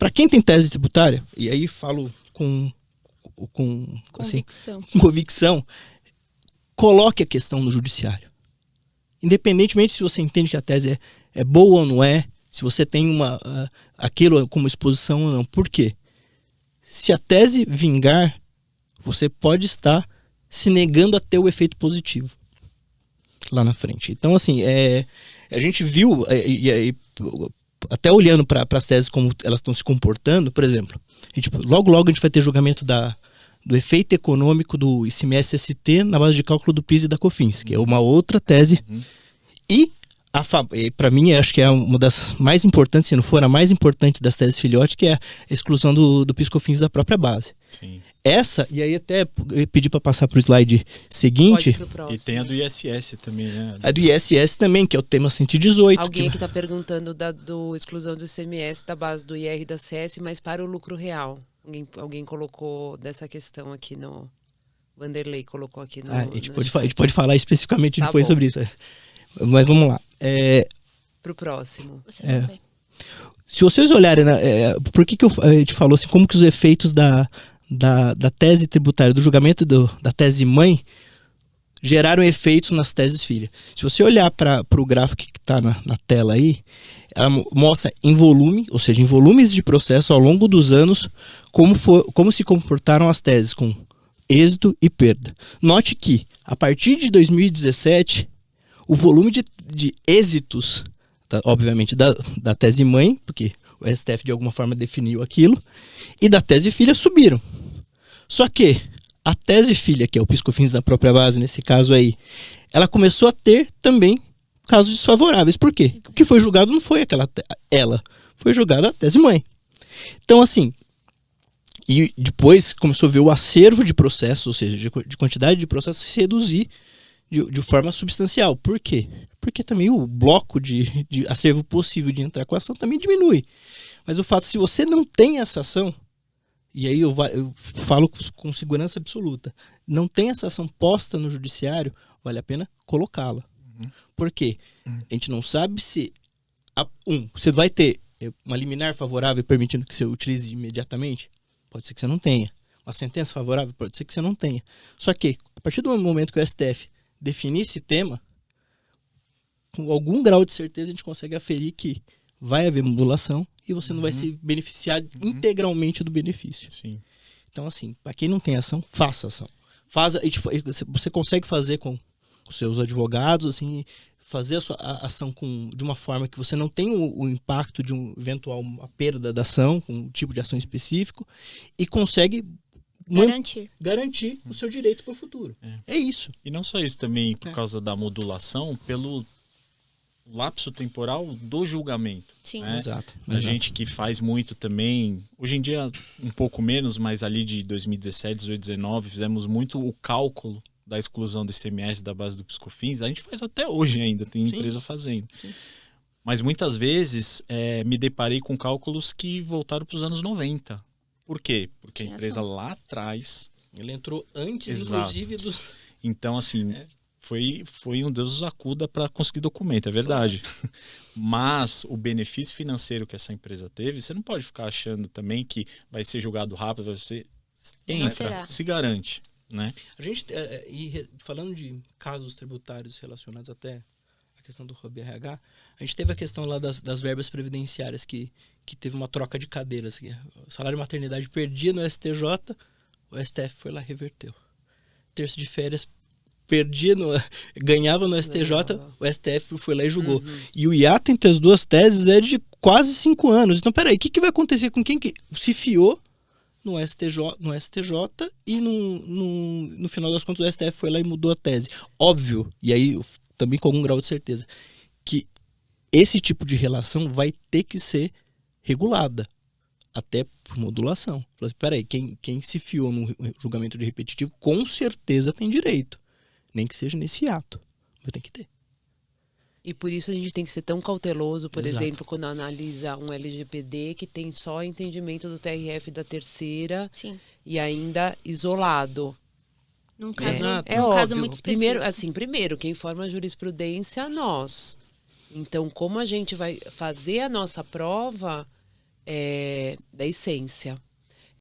Para quem tem tese tributária, e aí falo com convicção, coloque a questão no judiciário. Independentemente se você entende que a tese é boa ou não é, se você tem aquilo como exposição ou não. Por quê? Se a tese vingar, você pode estar se negando a ter o efeito positivo lá na frente. Então, assim, a gente viu, até olhando para as teses como elas estão se comportando, por exemplo, logo a gente vai ter julgamento do efeito econômico do ICMS-ST na base de cálculo do PIS e da COFINS, que é uma outra tese. E, para mim, acho que é uma das mais importantes, se não for a mais importante das teses filhote, que é a exclusão do PIS e COFINS da própria base. Sim. Essa, e aí até eu pedi para passar para o slide seguinte. E tem a do ISS também, né? A do ISS também, que é o tema 118. Alguém aqui está perguntando do exclusão do ICMS da base do IR e da CS, mas para o lucro real. Alguém colocou dessa questão aqui no... Vanderlei colocou aqui no... A gente pode falar especificamente tá depois bom. sobre isso. Mas vamos lá. Para o próximo. Se vocês olharem, por que a gente falou assim, como que os efeitos da tese tributária, do julgamento da tese mãe, geraram efeitos nas teses filha. Se você olhar para o gráfico que está na tela aí, ela mostra em volume, ou seja, em volumes de processo ao longo dos anos, como se comportaram as teses com êxito e perda. Note que, a partir de 2017, o volume de êxitos, obviamente, da tese mãe, porque o STF de alguma forma definiu aquilo, e da tese filha subiram. Só que a tese filha, que é o PIS e COFINS da própria base, nesse caso aí, ela começou a ter também casos desfavoráveis. Por quê? O que foi julgado não foi ela, foi julgada a tese mãe. Então, assim, e depois começou a ver o acervo de processos, ou seja, de quantidade de processos se reduzir de forma substancial. Por quê? Porque também o bloco de acervo possível de entrar com a ação também diminui. Mas o fato, se você não tem essa ação, e aí eu falo com segurança absoluta, não tem essa ação posta no judiciário, vale a pena colocá-la. Por quê? A gente não sabe se você vai ter uma liminar favorável permitindo que você utilize imediatamente? Pode ser que você não tenha. Uma sentença favorável? Pode ser que você não tenha. Só que, a partir do momento que o STF definir esse tema, com algum grau de certeza a gente consegue aferir que vai haver modulação e você não vai se beneficiar integralmente do benefício. Sim. Então, assim, para quem não tem ação, faça ação. Você consegue fazer com os seus advogados, assim, fazer a sua ação de uma forma que você não tem o impacto de uma perda da ação, com um tipo de ação específico, e consegue garantir o seu direito para o futuro. É isso. E não só isso também, por causa da modulação, pelo lapso temporal do julgamento. Sim. Né? Exato. A gente que faz muito também, hoje em dia um pouco menos, mas ali de 2017, 18, 19, fizemos muito o cálculo da exclusão do ICMS da base do PIS e COFINS. A gente faz até hoje ainda, tem empresa fazendo. Sim. Mas muitas vezes me deparei com cálculos que voltaram para os anos 90. Por quê? Porque a empresa lá atrás... Ele entrou antes, Exato. Inclusive, do... Então, assim... Foi um Deus nos acuda para conseguir documento, é verdade. Mas o benefício financeiro que essa empresa teve, você não pode ficar achando também que vai ser julgado rápido, você entra, se garante. Né? A gente, falando de casos tributários relacionados até à questão do RH, a gente teve a questão lá das verbas previdenciárias, que teve uma troca de cadeiras. O salário de maternidade perdia no STJ, o STF foi lá e reverteu. Terço de férias ganhava no STJ, o STF foi lá e julgou. E o hiato entre as duas teses é de quase 5 anos. Então, peraí, o que vai acontecer com quem que se fiou no STJ e no final das contas o STF foi lá e mudou a tese? Óbvio, e aí também com algum grau de certeza, que esse tipo de relação vai ter que ser regulada, até por modulação. Peraí, quem se fiou no julgamento de repetitivo com certeza tem direito. Nem que seja nesse ato, mas tem que ter. E por isso a gente tem que ser tão cauteloso, por Exato. exemplo, quando analisa um LGPD que tem só entendimento do TRF da terceira. Sim. E ainda isolado. Num caso, óbvio. Caso muito específico. Primeiro, quem forma a jurisprudência, nós. Então, como a gente vai fazer a nossa prova, da essência.